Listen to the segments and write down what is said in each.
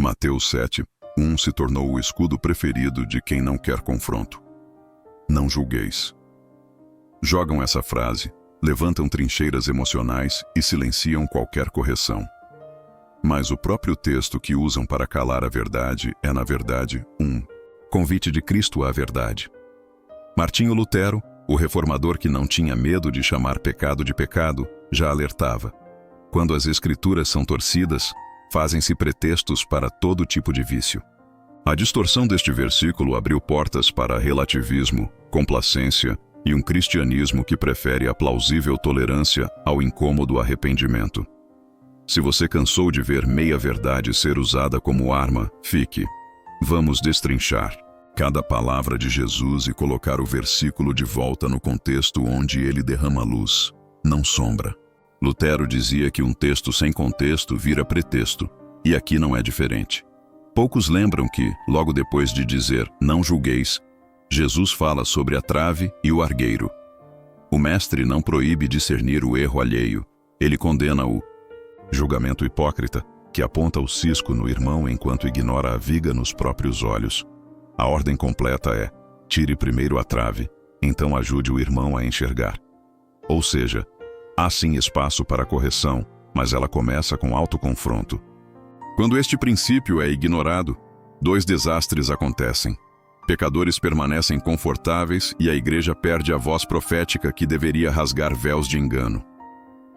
Mateus 7:1 se tornou o escudo preferido de quem não quer confronto. Não julgueis. Jogam essa frase, levantam trincheiras emocionais e silenciam qualquer correção. Mas o próprio texto que usam para calar a verdade é, na verdade, um convite de Cristo à verdade. Martinho Lutero, o reformador que não tinha medo de chamar pecado de pecado, já alertava: quando as escrituras são torcidas, fazem-se pretextos para todo tipo de vício. A distorção deste versículo abriu portas para relativismo, complacência e um cristianismo que prefere a plausível tolerância ao incômodo arrependimento. Se você cansou de ver meia-verdade ser usada como arma, fique. Vamos destrinchar cada palavra de Jesus e colocar o versículo de volta no contexto onde ele derrama luz, não sombra. Lutero dizia que um texto sem contexto vira pretexto, e aqui não é diferente. Poucos lembram que, logo depois de dizer "não julgueis", Jesus fala sobre a trave e o argueiro. O mestre não proíbe discernir o erro alheio, ele condena o julgamento hipócrita, que aponta o cisco no irmão enquanto ignora a viga nos próprios olhos. A ordem completa é: tire primeiro a trave, então ajude o irmão a enxergar. Ou seja, há sim espaço para correção, mas ela começa com autoconfronto. Quando este princípio é ignorado, dois desastres acontecem. Pecadores permanecem confortáveis e a igreja perde a voz profética que deveria rasgar véus de engano.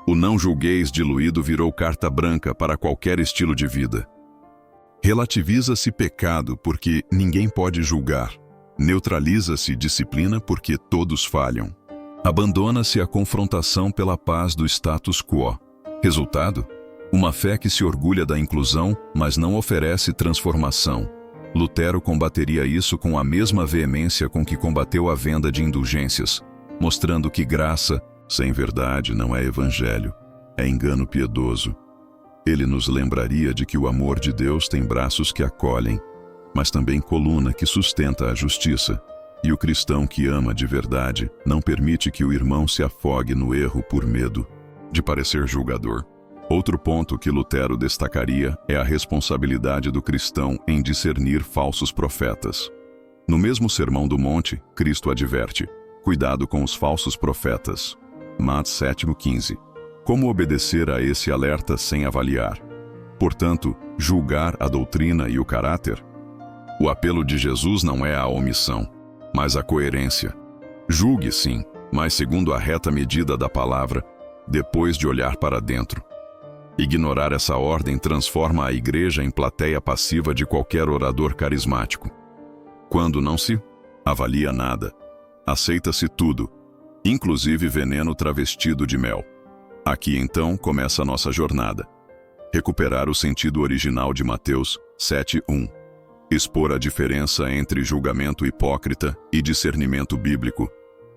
O não julgueis diluído virou carta branca para qualquer estilo de vida. Relativiza-se pecado porque ninguém pode julgar. Neutraliza-se disciplina porque todos falham. Abandona-se a confrontação pela paz do status quo. Resultado? Uma fé que se orgulha da inclusão, mas não oferece transformação. Lutero combateria isso com a mesma veemência com que combateu a venda de indulgências, mostrando que graça, sem verdade, não é evangelho, é engano piedoso. Ele nos lembraria de que o amor de Deus tem braços que acolhem, mas também coluna que sustenta a justiça. E o cristão que ama de verdade não permite que o irmão se afogue no erro por medo de parecer julgador. Outro ponto que Lutero destacaria é a responsabilidade do cristão em discernir falsos profetas. No mesmo Sermão do Monte, Cristo adverte: cuidado com os falsos profetas. Mateus 7:15. Como obedecer a esse alerta sem avaliar? Portanto, julgar a doutrina e o caráter? O apelo de Jesus não é a omissão, mas a coerência. Julgue sim, mas segundo a reta medida da palavra, depois de olhar para dentro. Ignorar essa ordem transforma a igreja em plateia passiva de qualquer orador carismático. Quando não se avalia nada, aceita-se tudo, inclusive veneno travestido de mel. Aqui então começa a nossa jornada. Recuperar o sentido original de Mateus 7:1. Expor a diferença entre julgamento hipócrita e discernimento bíblico,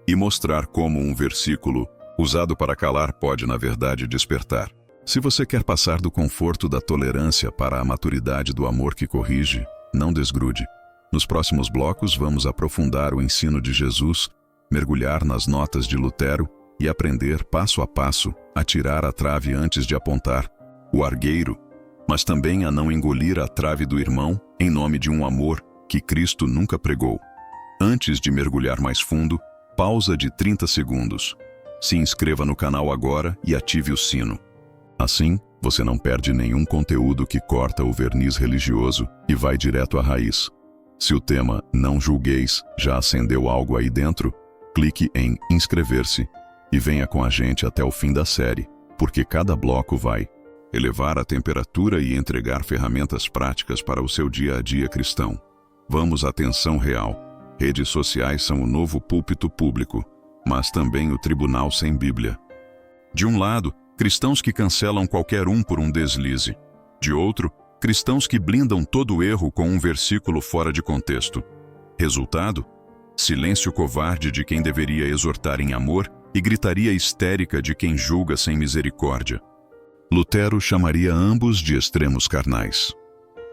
e mostrar como um versículo usado para calar pode, na verdade, despertar. Se você quer passar do conforto da tolerância para a maturidade do amor que corrige, não desgrude. Nos próximos blocos vamos aprofundar o ensino de Jesus, mergulhar nas notas de Lutero e aprender passo a passo a tirar a trave antes de apontar o argueiro, mas também a não engolir a trave do irmão em nome de um amor que Cristo nunca pregou. Antes de mergulhar mais fundo, pausa de 30 segundos. Se inscreva no canal agora e ative o sino. Assim, você não perde nenhum conteúdo que corta o verniz religioso e vai direto à raiz. Se o tema "não julgueis" já acendeu algo aí dentro, clique em inscrever-se e venha com a gente até o fim da série, porque cada bloco vai elevar a temperatura e entregar ferramentas práticas para o seu dia a dia cristão. Vamos à tensão real. Redes sociais são o novo púlpito público, mas também o tribunal sem Bíblia. De um lado, cristãos que cancelam qualquer um por um deslize. De outro, cristãos que blindam todo erro com um versículo fora de contexto. Resultado? Silêncio covarde de quem deveria exortar em amor e gritaria histérica de quem julga sem misericórdia. Lutero chamaria ambos de extremos carnais.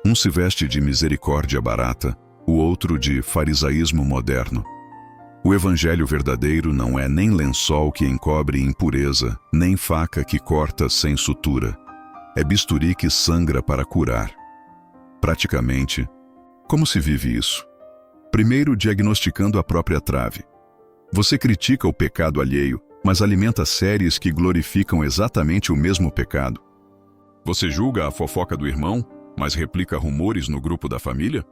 Um se veste de misericórdia barata, o outro de farisaísmo moderno. O evangelho verdadeiro não é nem lençol que encobre impureza, nem faca que corta sem sutura. É bisturi que sangra para curar. Praticamente, como se vive isso? Primeiro, diagnosticando a própria trave. Você critica o pecado alheio, mas alimenta séries que glorificam exatamente o mesmo pecado. Você julga a fofoca do irmão, mas replica rumores no grupo da família?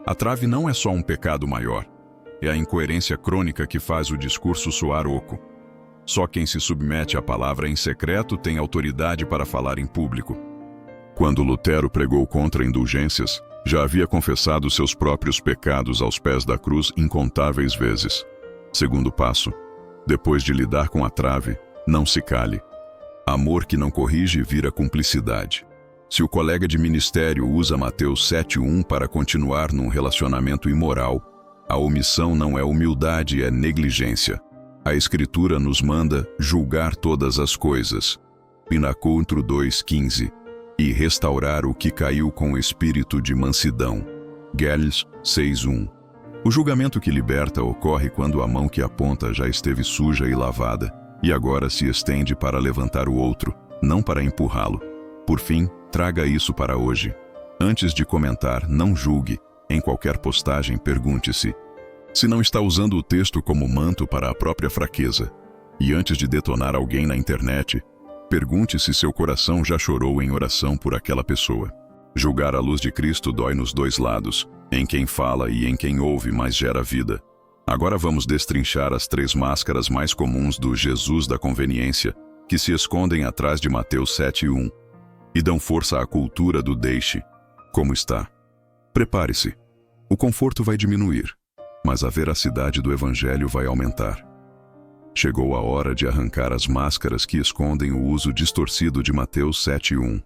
A trave não é só um pecado maior. É a incoerência crônica que faz o discurso soar oco. Só quem se submete à palavra em secreto tem autoridade para falar em público. Quando Lutero pregou contra indulgências, já havia confessado seus próprios pecados aos pés da cruz incontáveis vezes. Segundo passo, depois de lidar com a trave, não se cale. Amor que não corrige vira cumplicidade. Se o colega de ministério usa Mateus 7:1 para continuar num relacionamento imoral, a omissão não é humildade, é negligência. A Escritura nos manda julgar todas as coisas. Pinacontro 2:15. E restaurar o que caiu com espírito de mansidão. Gales 6:1. O julgamento que liberta ocorre quando a mão que aponta já esteve suja e lavada, e agora se estende para levantar o outro, não para empurrá-lo. Por fim, traga isso para hoje. Antes de comentar, não julgue. Em qualquer postagem, pergunte-se se não está usando o texto como manto para a própria fraqueza. E antes de detonar alguém na internet, pergunte se seu coração já chorou em oração por aquela pessoa. Julgar à luz de Cristo dói nos dois lados, em quem fala e em quem ouve, mas gera vida. Agora vamos destrinchar as 3 máscaras mais comuns do Jesus da conveniência, que se escondem atrás de Mateus 7:1 e dão força à cultura do deixe como está. Prepare-se. O conforto vai diminuir, mas a veracidade do Evangelho vai aumentar. Chegou a hora de arrancar as máscaras que escondem o uso distorcido de Mateus 7:1.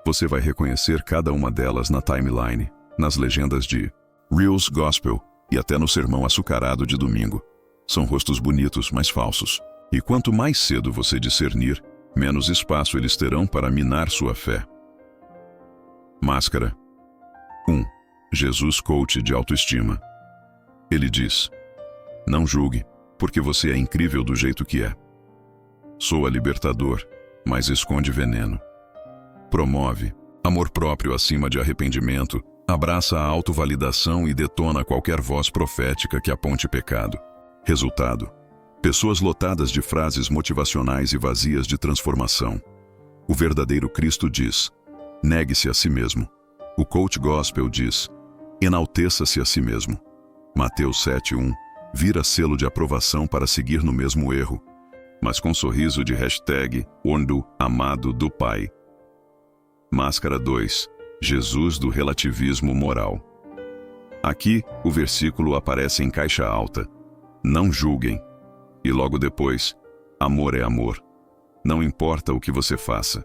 Você vai reconhecer cada uma delas na timeline, nas legendas de Reels Gospel e até no sermão açucarado de domingo. São rostos bonitos, mas falsos. E quanto mais cedo você discernir, menos espaço eles terão para minar sua fé. Máscara 1. Jesus coach de autoestima. Ele diz: não julgue, porque você é incrível do jeito que é. Soa libertador, mas esconde veneno. Promove amor próprio acima de arrependimento, abraça a autovalidação e detona qualquer voz profética que aponte pecado. Resultado: pessoas lotadas de frases motivacionais e vazias de transformação. O verdadeiro Cristo diz: negue-se a si mesmo. O coach gospel diz: enalteça-se a si mesmo. Mateus 7:1 vira selo de aprovação para seguir no mesmo erro, mas com sorriso de hashtag Ondo amado do Pai. Máscara 2. Jesus do relativismo moral. Aqui, o versículo aparece em caixa alta. Não julguem. E logo depois, amor é amor. Não importa o que você faça.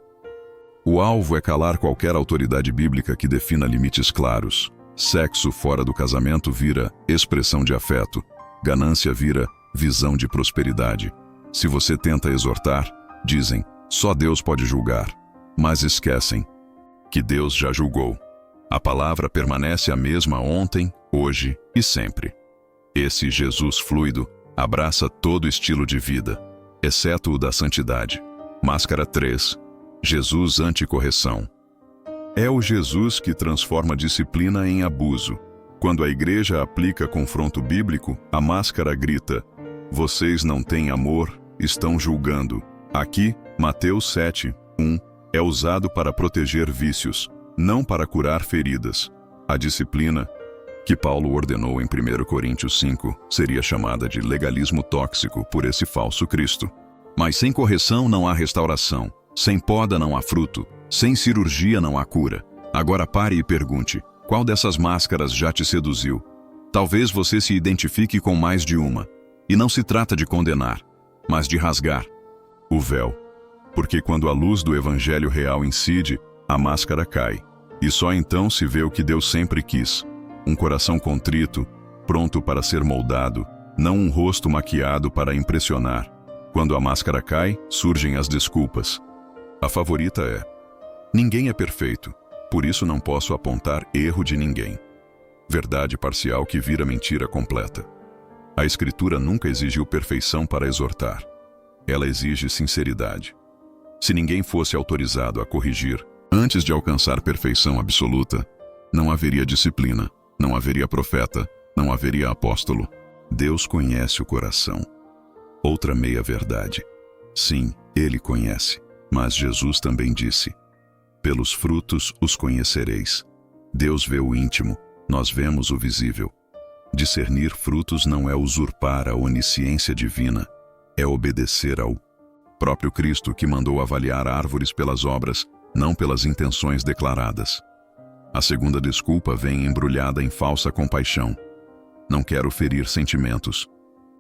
O alvo é calar qualquer autoridade bíblica que defina limites claros. Sexo fora do casamento vira expressão de afeto. Ganância vira visão de prosperidade. Se você tenta exortar, dizem, só Deus pode julgar. Mas esquecem que Deus já julgou. A palavra permanece a mesma ontem, hoje e sempre. Esse Jesus fluido abraça todo estilo de vida, exceto o da santidade. Máscara 3. Jesus anticorreção. É o Jesus que transforma disciplina em abuso. Quando a igreja aplica confronto bíblico, a máscara grita: vocês não têm amor, estão julgando. Aqui, Mateus 7:1 é usado para proteger vícios, não para curar feridas. A disciplina, que Paulo ordenou em 1 Coríntios 5, seria chamada de legalismo tóxico por esse falso Cristo. Mas sem correção não há restauração, sem poda não há fruto, sem cirurgia não há cura. Agora pare e pergunte: qual dessas máscaras já te seduziu? Talvez você se identifique com mais de uma. E não se trata de condenar, mas de rasgar o véu. Porque quando a luz do Evangelho real incide, a máscara cai. E só então se vê o que Deus sempre quis: um coração contrito, pronto para ser moldado, não um rosto maquiado para impressionar. Quando a máscara cai, surgem as desculpas. A favorita é: ninguém é perfeito, por isso não posso apontar erro de ninguém. Verdade parcial que vira mentira completa. A Escritura nunca exigiu perfeição para exortar. Ela exige sinceridade. Se ninguém fosse autorizado a corrigir antes de alcançar perfeição absoluta, não haveria disciplina, não haveria profeta, não haveria apóstolo. Deus conhece o coração. Outra meia-verdade. Sim, Ele conhece, mas Jesus também disse: pelos frutos os conhecereis. Deus vê o íntimo, nós vemos o visível. Discernir frutos não é usurpar a onisciência divina, é obedecer ao próprio Cristo, que mandou avaliar árvores pelas obras, não pelas intenções declaradas. A segunda desculpa vem embrulhada em falsa compaixão. Não quero ferir sentimentos.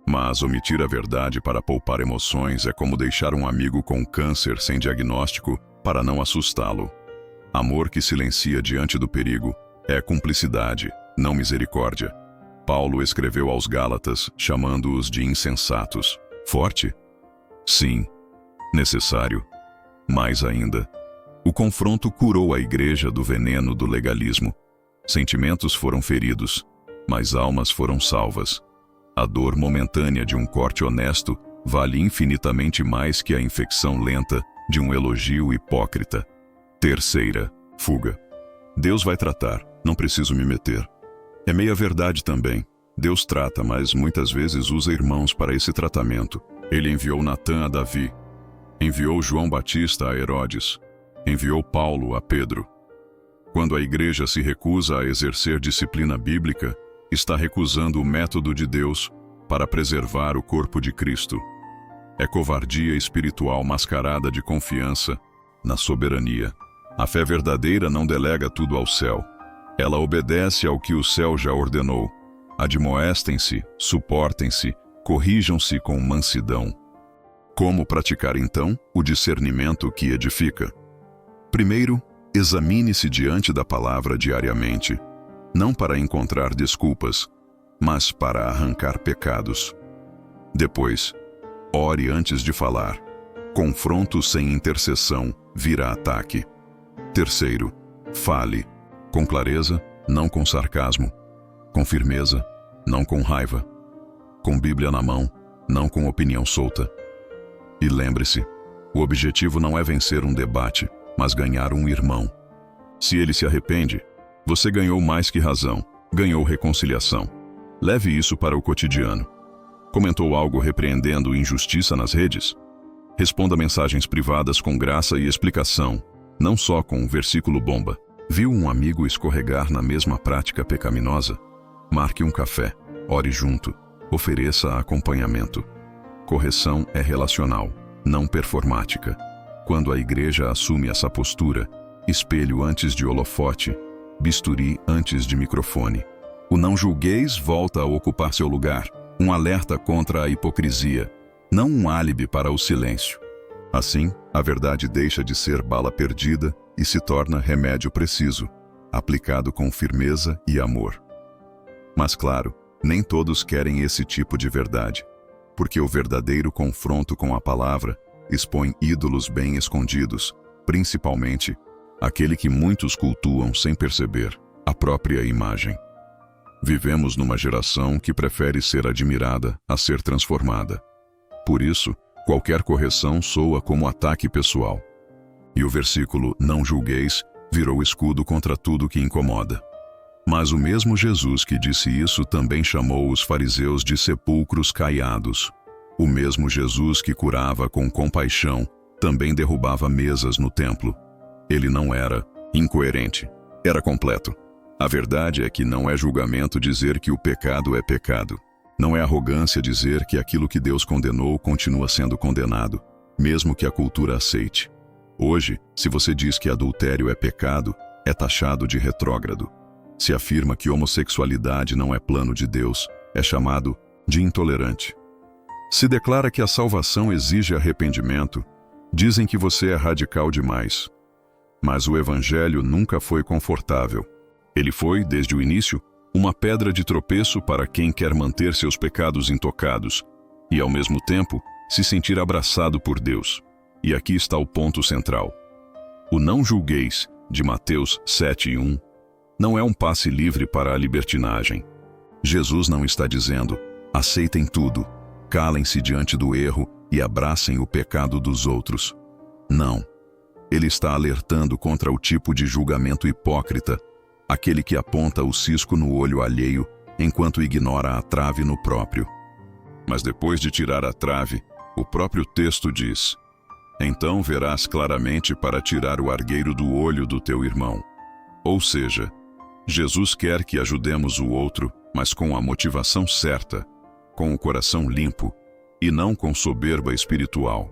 Mas omitir a verdade para poupar emoções é como deixar um amigo com câncer sem diagnóstico para não assustá-lo. Amor que silencia diante do perigo é cumplicidade, não misericórdia. Paulo escreveu aos Gálatas, chamando-os de insensatos. Forte? Sim. Necessário? Mais ainda. O confronto curou a igreja do veneno do legalismo. Sentimentos foram feridos, mas almas foram salvas. A dor momentânea de um corte honesto vale infinitamente mais que a infecção lenta de um elogio hipócrita. Terceira, fuga. Deus vai tratar, não preciso me meter. É meia-verdade também. Deus trata, mas muitas vezes usa irmãos para esse tratamento. Ele enviou Natã a Davi, enviou João Batista a Herodes, enviou Paulo a Pedro. Quando a igreja se recusa a exercer disciplina bíblica, está recusando o método de Deus para preservar o corpo de Cristo. É covardia espiritual mascarada de confiança na soberania. A fé verdadeira não delega tudo ao céu. Ela obedece ao que o céu já ordenou. Admoestem-se, suportem-se, corrijam-se com mansidão. Como praticar então o discernimento que edifica? Primeiro, examine-se diante da palavra diariamente, não para encontrar desculpas, mas para arrancar pecados. Depois, ore antes de falar. Confronto sem intercessão vira ataque. Terceiro, fale, com clareza, não com sarcasmo, com firmeza, não com raiva, com Bíblia na mão, não com opinião solta. E lembre-se, o objetivo não é vencer um debate, mas ganhar um irmão. Se ele se arrepende, você ganhou mais que razão, ganhou reconciliação. Leve isso para o cotidiano. Comentou algo repreendendo injustiça nas redes? Responda mensagens privadas com graça e explicação, não só com um versículo bomba. Viu um amigo escorregar na mesma prática pecaminosa? Marque um café, ore junto, ofereça acompanhamento. Correção é relacional, não performática. Quando a igreja assume essa postura, espelho antes de holofote, bisturi antes de microfone. O não julgueis volta a ocupar seu lugar, um alerta contra a hipocrisia, não um álibi para o silêncio. Assim, a verdade deixa de ser bala perdida e se torna remédio preciso, aplicado com firmeza e amor. Mas claro, nem todos querem esse tipo de verdade, porque o verdadeiro confronto com a palavra expõe ídolos bem escondidos, principalmente aquele que muitos cultuam sem perceber, a própria imagem. Vivemos numa geração que prefere ser admirada a ser transformada. Por isso, qualquer correção soa como ataque pessoal. E o versículo "não julgueis" virou escudo contra tudo que incomoda. Mas o mesmo Jesus que disse isso também chamou os fariseus de sepulcros caiados. O mesmo Jesus que curava com compaixão também derrubava mesas no templo. Ele não era incoerente, era completo. A verdade é que não é julgamento dizer que o pecado é pecado. Não é arrogância dizer que aquilo que Deus condenou continua sendo condenado, mesmo que a cultura aceite. Hoje, se você diz que adultério é pecado, é taxado de retrógrado. Se afirma que homossexualidade não é plano de Deus, é chamado de intolerante. Se declara que a salvação exige arrependimento, dizem que você é radical demais. Mas o Evangelho nunca foi confortável. Ele foi, desde o início, uma pedra de tropeço para quem quer manter seus pecados intocados e, ao mesmo tempo, se sentir abraçado por Deus. E aqui está o ponto central. O "não julgueis", de Mateus 7:1, não é um passe livre para a libertinagem. Jesus não está dizendo, aceitem tudo, calem-se diante do erro e abracem o pecado dos outros. Não. Ele está alertando contra o tipo de julgamento hipócrita aquele que aponta o cisco no olho alheio enquanto ignora a trave no próprio. Mas depois de tirar a trave, o próprio texto diz: então verás claramente para tirar o argueiro do olho do teu irmão. Ou seja, Jesus quer que ajudemos o outro, mas com a motivação certa, com o coração limpo, e não com soberba espiritual.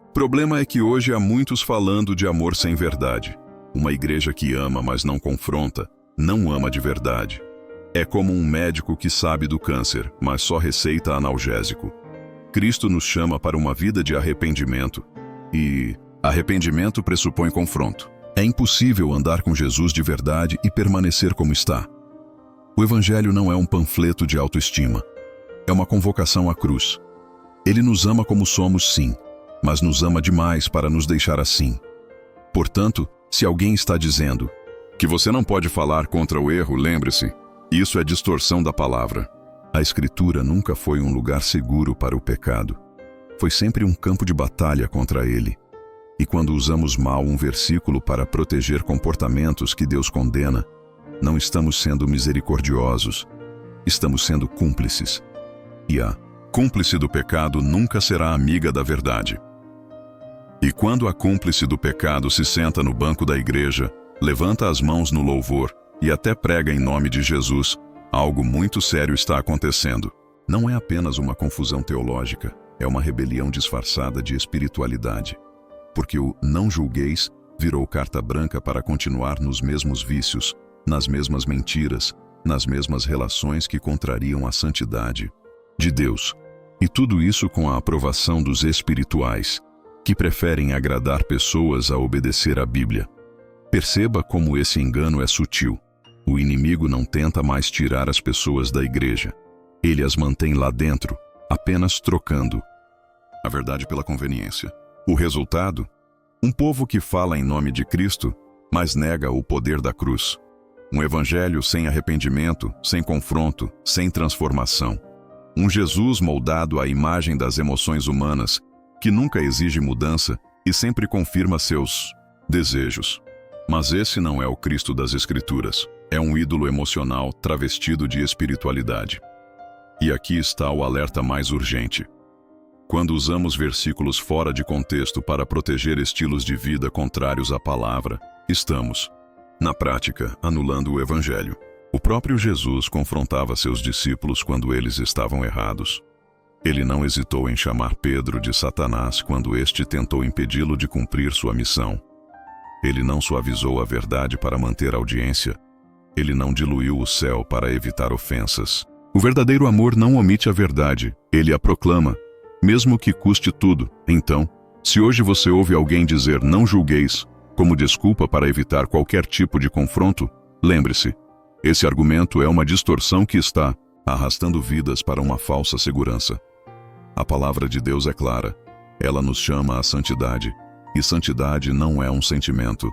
O problema é que hoje há muitos falando de amor sem verdade. Uma igreja que ama, mas não confronta, não ama de verdade. É como um médico que sabe do câncer, mas só receita analgésico. Cristo nos chama para uma vida de arrependimento, e arrependimento pressupõe confronto. É impossível andar com Jesus de verdade e permanecer como está. O Evangelho não é um panfleto de autoestima. É uma convocação à cruz. Ele nos ama como somos, sim, mas nos ama demais para nos deixar assim. Portanto, se alguém está dizendo que você não pode falar contra o erro, lembre-se, isso é distorção da palavra. A Escritura nunca foi um lugar seguro para o pecado. Foi sempre um campo de batalha contra ele. E quando usamos mal um versículo para proteger comportamentos que Deus condena, não estamos sendo misericordiosos, estamos sendo cúmplices. E a cúmplice do pecado nunca será amiga da verdade. E quando a cúmplice do pecado se senta no banco da igreja, levanta as mãos no louvor e até prega em nome de Jesus, algo muito sério está acontecendo. Não é apenas uma confusão teológica, é uma rebelião disfarçada de espiritualidade. Porque o não julgueis virou carta branca para continuar nos mesmos vícios, nas mesmas mentiras, nas mesmas relações que contrariam a santidade de Deus. E tudo isso com a aprovação dos espirituais, que preferem agradar pessoas a obedecer à Bíblia. Perceba como esse engano é sutil. O inimigo não tenta mais tirar as pessoas da igreja. Ele as mantém lá dentro, apenas trocando a verdade pela conveniência. O resultado? Um povo que fala em nome de Cristo, mas nega o poder da cruz. Um evangelho sem arrependimento, sem confronto, sem transformação. Um Jesus moldado à imagem das emoções humanas, que nunca exige mudança e sempre confirma seus desejos. Mas esse não é o Cristo das Escrituras. É um ídolo emocional travestido de espiritualidade. E aqui está o alerta mais urgente. Quando usamos versículos fora de contexto para proteger estilos de vida contrários à palavra, estamos, na prática, anulando o Evangelho. O próprio Jesus confrontava seus discípulos quando eles estavam errados. Ele não hesitou em chamar Pedro de Satanás quando este tentou impedi-lo de cumprir sua missão. Ele não suavizou a verdade para manter audiência. Ele não diluiu o céu para evitar ofensas. O verdadeiro amor não omite a verdade, ele a proclama, mesmo que custe tudo. Então, se hoje você ouve alguém dizer não julgueis, como desculpa para evitar qualquer tipo de confronto, lembre-se, esse argumento é uma distorção que está arrastando vidas para uma falsa segurança. A palavra de Deus é clara, ela nos chama à santidade, e santidade não é um sentimento,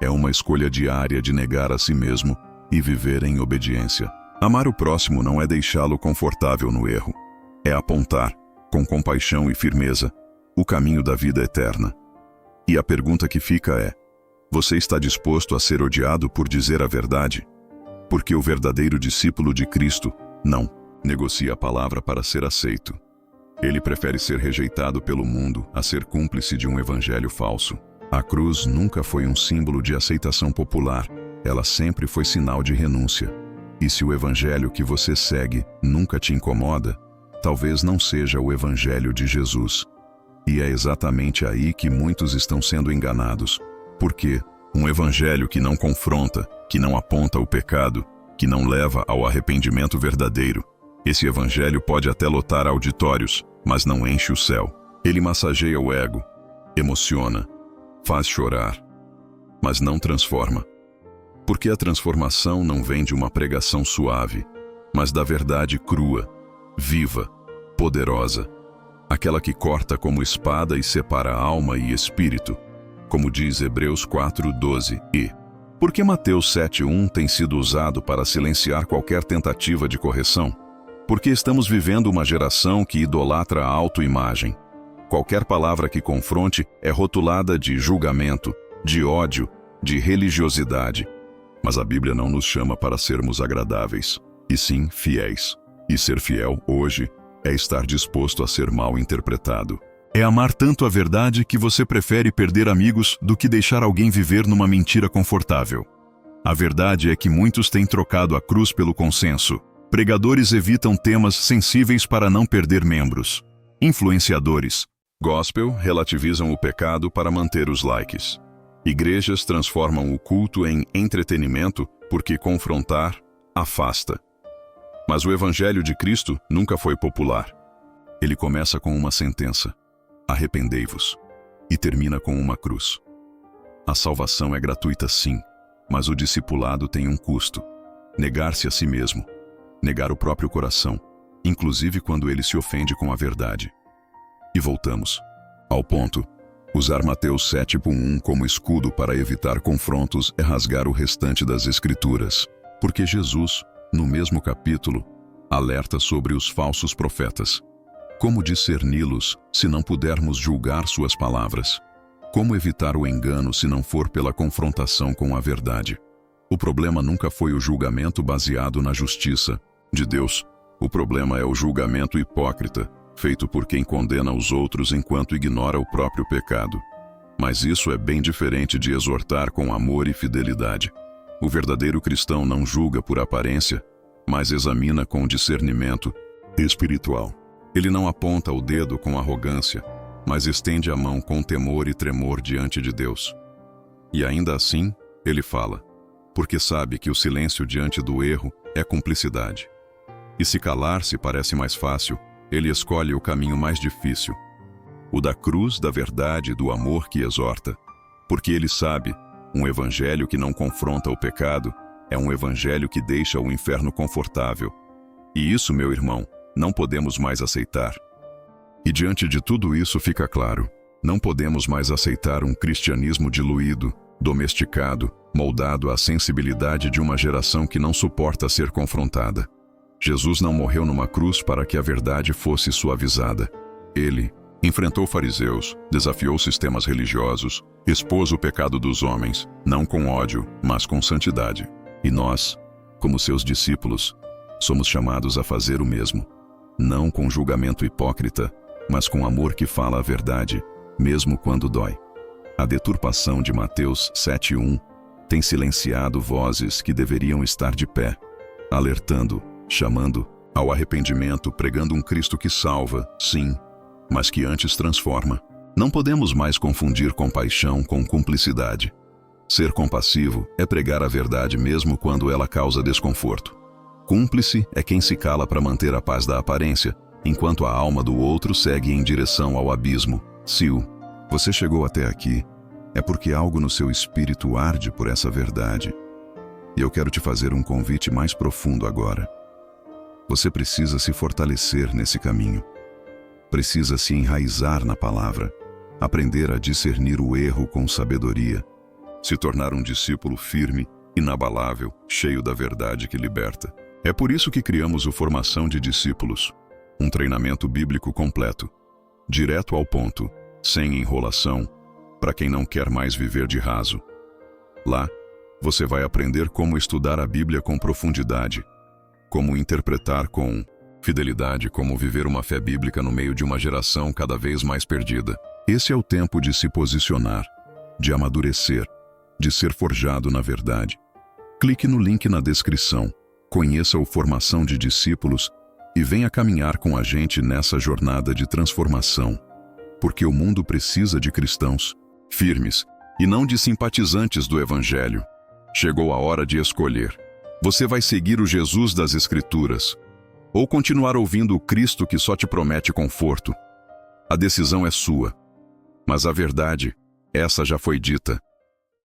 é uma escolha diária de negar a si mesmo e viver em obediência. Amar o próximo não é deixá-lo confortável no erro, é apontar, com compaixão e firmeza, o caminho da vida eterna. E a pergunta que fica é: você está disposto a ser odiado por dizer a verdade? Porque o verdadeiro discípulo de Cristo não negocia a palavra para ser aceito. Ele prefere ser rejeitado pelo mundo a ser cúmplice de um evangelho falso. A cruz nunca foi um símbolo de aceitação popular, ela sempre foi sinal de renúncia. E se o evangelho que você segue nunca te incomoda, talvez não seja o evangelho de Jesus. E é exatamente aí que muitos estão sendo enganados. Porque um evangelho que não confronta, que não aponta o pecado, que não leva ao arrependimento verdadeiro, esse evangelho pode até lotar auditórios, mas não enche o céu. Ele massageia o ego, emociona, faz chorar, mas não transforma. Porque a transformação não vem de uma pregação suave, mas da verdade crua, viva, poderosa, aquela que corta como espada e separa alma e espírito, como diz Hebreus 4:12 e... Porque Mateus 7:1 tem sido usado para silenciar qualquer tentativa de correção? Porque estamos vivendo uma geração que idolatra a autoimagem. Qualquer palavra que confronte é rotulada de julgamento, de ódio, de religiosidade. Mas a Bíblia não nos chama para sermos agradáveis, e sim fiéis. E ser fiel, hoje, é estar disposto a ser mal interpretado. É amar tanto a verdade que você prefere perder amigos do que deixar alguém viver numa mentira confortável. A verdade é que muitos têm trocado a cruz pelo consenso. Pregadores evitam temas sensíveis para não perder membros. Influenciadores, gospel, relativizam o pecado para manter os likes. Igrejas transformam o culto em entretenimento porque confrontar afasta. Mas o Evangelho de Cristo nunca foi popular. Ele começa com uma sentença: arrependei-vos, e termina com uma cruz. A salvação é gratuita, sim, mas o discipulado tem um custo: negar-se a si mesmo, negar o próprio coração, inclusive quando ele se ofende com a verdade. E voltamos ao ponto. Usar Mateus 7:1 como escudo para evitar confrontos é rasgar o restante das Escrituras, porque Jesus, no mesmo capítulo, alerta sobre os falsos profetas. Como discerni-los se não pudermos julgar suas palavras? Como evitar o engano se não for pela confrontação com a verdade? O problema nunca foi o julgamento baseado na justiça de Deus. O problema é o julgamento hipócrita, feito por quem condena os outros enquanto ignora o próprio pecado. Mas isso é bem diferente de exortar com amor e fidelidade. O verdadeiro cristão não julga por aparência, mas examina com discernimento espiritual. Ele não aponta o dedo com arrogância, mas estende a mão com temor e tremor diante de Deus. E ainda assim, ele fala, porque sabe que o silêncio diante do erro é cumplicidade. E se calar-se parece mais fácil, ele escolhe o caminho mais difícil, o da cruz, da verdade e do amor que exorta, porque ele sabe, um evangelho que não confronta o pecado é um evangelho que deixa o inferno confortável. E isso, meu irmão, não podemos mais aceitar. E diante de tudo isso fica claro, não podemos mais aceitar um cristianismo diluído, domesticado, moldado à sensibilidade de uma geração que não suporta ser confrontada. Jesus não morreu numa cruz para que a verdade fosse suavizada. Ele enfrentou fariseus, desafiou sistemas religiosos, expôs o pecado dos homens, não com ódio, mas com santidade. E nós, como seus discípulos, somos chamados a fazer o mesmo. Não com julgamento hipócrita, mas com amor que fala a verdade, mesmo quando dói. A deturpação de Mateus 7:1 tem silenciado vozes que deveriam estar de pé, alertando, chamando ao arrependimento, pregando um Cristo que salva, sim, mas que antes transforma. Não podemos mais confundir compaixão com cumplicidade. Ser compassivo é pregar a verdade mesmo quando ela causa desconforto. Cúmplice é quem se cala para manter a paz da aparência, enquanto a alma do outro segue em direção ao abismo. Se você chegou até aqui, é porque algo no seu espírito arde por essa verdade. E eu quero te fazer um convite mais profundo agora. Você precisa se fortalecer nesse caminho. Precisa se enraizar na palavra, aprender a discernir o erro com sabedoria, se tornar um discípulo firme, inabalável, cheio da verdade que liberta. É por isso que criamos o Formação de Discípulos, um treinamento bíblico completo, direto ao ponto, sem enrolação, para quem não quer mais viver de raso. Lá, você vai aprender como estudar a Bíblia com profundidade, como interpretar com fidelidade, como viver uma fé bíblica no meio de uma geração cada vez mais perdida. Esse é o tempo de se posicionar, de amadurecer, de ser forjado na verdade. Clique no link na descrição, conheça o Formação de Discípulos e venha caminhar com a gente nessa jornada de transformação, porque o mundo precisa de cristãos firmes e não de simpatizantes do Evangelho. Chegou a hora de escolher. Você vai seguir o Jesus das Escrituras ou continuar ouvindo o Cristo que só te promete conforto? A decisão é sua. Mas a verdade, essa já foi dita.